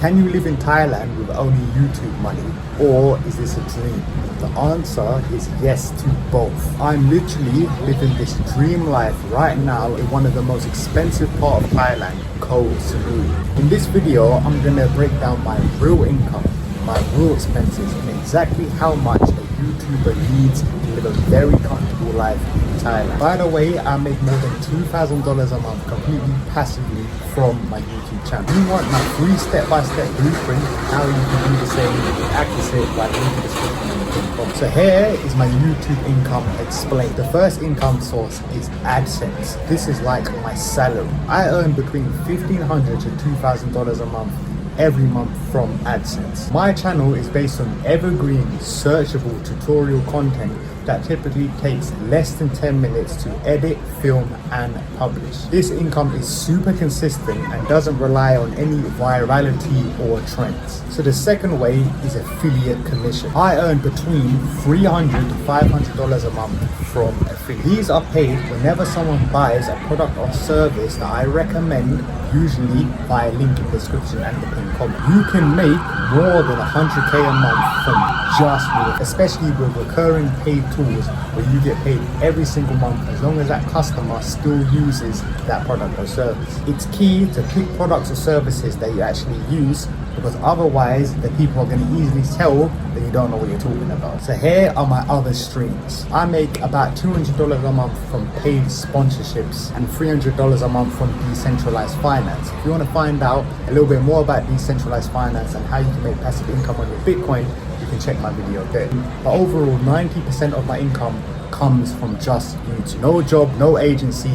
Can you live in Thailand with only YouTube money, or is this a dream? The answer is yes to both. I'm literally living this dream life right now in one of the most expensive part of Thailand, Koh Samui. In this video, I'm gonna break down my real income, my real expenses, and exactly how much a YouTuber needs to live a very comfortable life in Thailand. By the way, I make more than $2,000 a month completely passively from my YouTube channel. If you want my free step-by-step blueprint how you can do the same accurate by link in the description. So here is my YouTube income explained. The first income source is AdSense. This is like my salary. I earn between $1,500 to $2,000 a month every month from AdSense. My channel is based on evergreen searchable tutorial content that typically takes less than 10 minutes to edit, film and publish. This income is super consistent and doesn't rely on any virality or trends. So the second way is affiliate commission. I earn between $300 to $500 a month from affiliate. These are paid whenever someone buys a product or service that I recommend, usually via link in the description and the pinned comment. You can make more than 100K a month from just me, especially with recurring paid tools where you get paid every single month as long as that customer still uses that product or service. It's key to pick products or services that you actually use, because otherwise the people are going to easily tell that you don't know what you're talking about. So here are my other streams. I make about $200 a month from paid sponsorships and $300 a month from decentralized finance. If you want to find out a little bit more about decentralized finance and how you can make passive income on your Bitcoin, you can check my video there. But overall, 90% of my income comes from just YouTube. No job, no agency,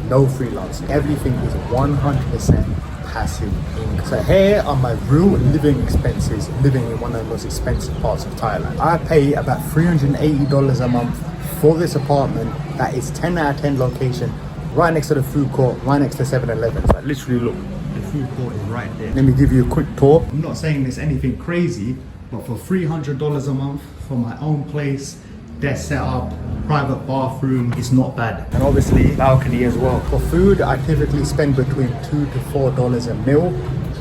no freelancing. Everything is 100% passive income. So here are my real living expenses living in one of the most expensive parts of Thailand. I pay about $380 a month for this apartment that is 10 out of 10 location, right next to the food court, right next to 7-Eleven. So literally look, the food court is right there. Let me give you a quick tour. I'm not saying there's anything crazy, but for $300 a month for my own place, desk setup, private bathroom, it's not bad. And obviously balcony as well. For food, I typically spend between $2 to $4 a meal,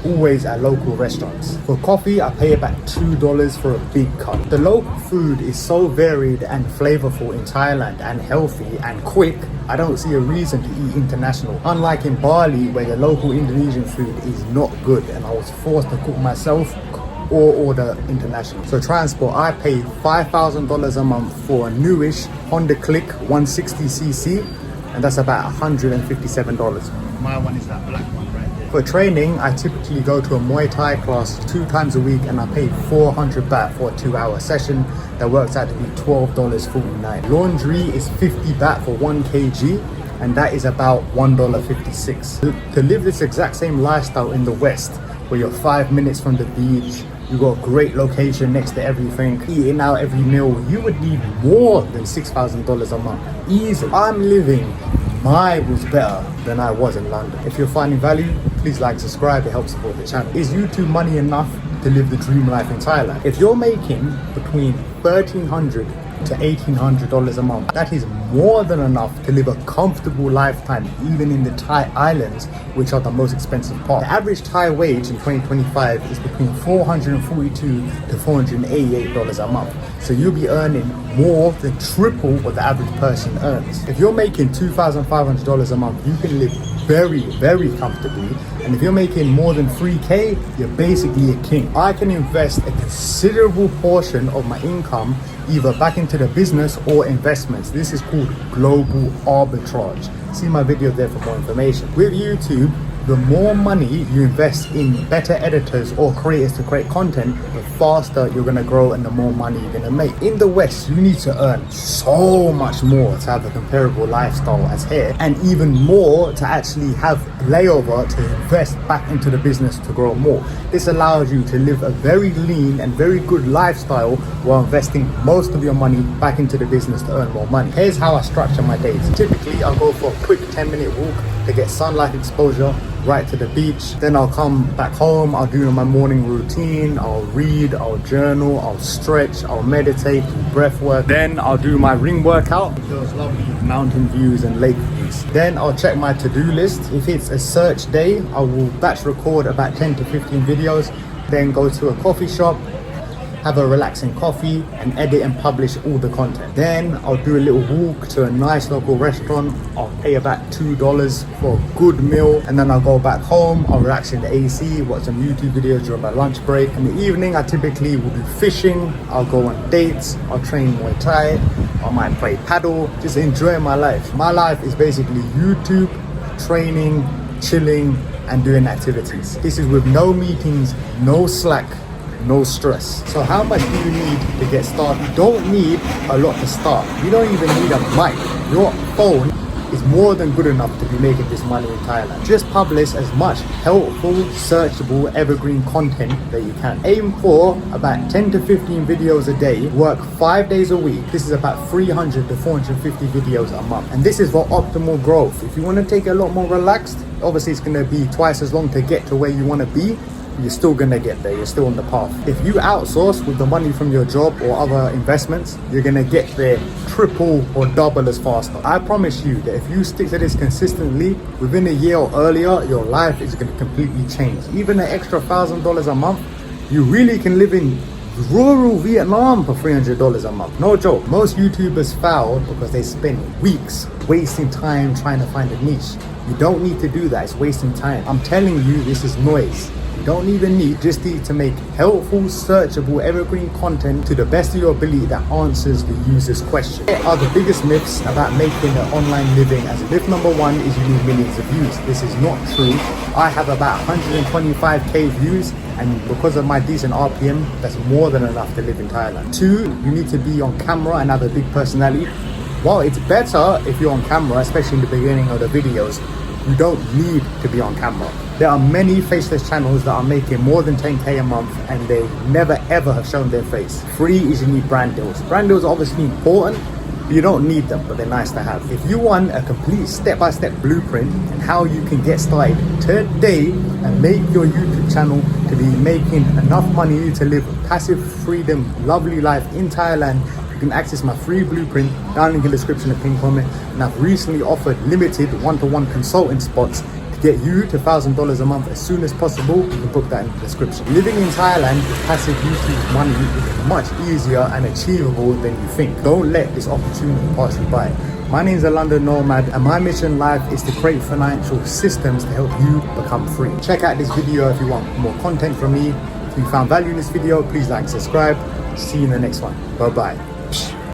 always at local restaurants. For coffee, I pay about $2 for a big cup. The local food is so varied and flavorful in Thailand and healthy and quick, I don't see a reason to eat international. Unlike in Bali, where the local Indonesian food is not good and I was forced to cook myself or order international. So transport, I pay $5,000 a month for a newish Honda Click 160cc, and that's about $157. My one is that black one right there. For training, I typically go to a Muay Thai class 2 times a week and I pay 400 baht for a 2-hour session. That works out to be $12.49. Laundry is 50 baht for 1 kg, and that is about $1.56. To live this exact same lifestyle in the West, where you're 5 minutes from the beach, you got a great location next to everything, eating out every meal, you would need more than $6,000 a month. Easy. I'm living miles better than I was in London. If you're finding value, please like, subscribe, it helps support the channel. Is YouTube money enough to live the dream life in Thailand? If you're making between $1,300 to $1,800 a month, that is more than enough to live a comfortable lifetime even in the Thai islands, which are the most expensive part. The average Thai wage in 2025 is between $442 to $488 a month. So you'll be earning more than triple what the average person earns. If you're making $2,500 a month, you can live very, very comfortably. And if you're making more than 3K, you're basically a king. I can invest a considerable portion of my income either back into the business or investments. This is called global arbitrage. See my video there for more information. With YouTube, the more money you invest in better editors or creators to create content, the faster you're gonna grow and the more money you're gonna make. In the West, you need to earn so much more to have a comparable lifestyle as here, and even more to actually have layover to invest back into the business to grow more. This allows you to live a very lean and very good lifestyle while investing most of your money back into the business to earn more money. Here's how I structure my days. Typically, I'll go for a quick 10-minute walk to get sunlight exposure right to the beach. Then I'll come back home, I'll do my morning routine, I'll read, I'll journal, I'll stretch, I'll meditate, do breath work. Then I'll do my ring workout with those lovely mountain views and lake views. Then I'll check my to-do list. If it's a search day, I will batch record about 10 to 15 videos then go to a coffee shop, have a relaxing coffee, and edit and publish all the content. Then I'll do a little walk to a nice local restaurant. I'll pay about $2 for a good meal, and then I'll go back home. I'll relax in the AC, watch some YouTube videos during my lunch break. In the evening, I typically will do fishing. I'll go on dates. I'll train Muay Thai. I might play paddle. Just enjoy my life. My life is basically YouTube, training, chilling, and doing activities. This is with no meetings, no Slack, no stress. So how much do you need to get started? You don't need a lot to start. You don't even need a mic. Your phone is more than good enough to be making this money in Thailand. Just publish as much helpful, searchable, evergreen content that you can. Aim for about 10 to 15 videos a day. Work 5 days a week. This is about 300 to 450 videos a month. And this is for optimal growth. If you want to take it a lot more relaxed, obviously it's going to be twice as long to get to where you want to be. You're still gonna get there, you're still on the path. If you outsource with the money from your job or other investments, you're gonna get there triple or double as faster. I promise you that if you stick to this consistently, within a year or earlier, your life is gonna completely change. Even an extra $1,000 a month, you really can live in rural Vietnam for $300 a month. No joke. Most YouTubers fail because they spend weeks wasting time trying to find a niche. You don't need to do that, it's wasting time. I'm telling you, this is noise. Don't even need, just need to make helpful, searchable, evergreen content to the best of your ability that answers the user's question. Here are the biggest myths about making an online living. As myth number one is you need millions of views. This is not true. I have about 125k views, and because of my decent RPM, that's more than enough to live in Thailand. Two, you need to be on camera and have a big personality. While it's better if you're on camera, especially in the beginning of the videos, you don't need to be on camera. There are many faceless channels that are making more than 10k a month and they never ever have shown their face. Three is you need brand deals. Brand deals are obviously important, but you don't need them, but they're nice to have. If you want a complete step-by-step blueprint and how you can get started today and make your YouTube channel to be making enough money to live a passive freedom, lovely life in Thailand, you can access my free blueprint down in the description and pinned comment. And I've recently offered limited one-to-one consulting spots to get you to $1,000 a month as soon as possible. You can book that in the description. Living in Thailand with passive YouTube money is much easier and achievable than you think. Don't let this opportunity pass you by. My name is a London nomad and my mission in life is to create financial systems to help you become free. Check out this video if you want more content from me. If you found value in this video, please like and subscribe. See you in the next one. Bye bye.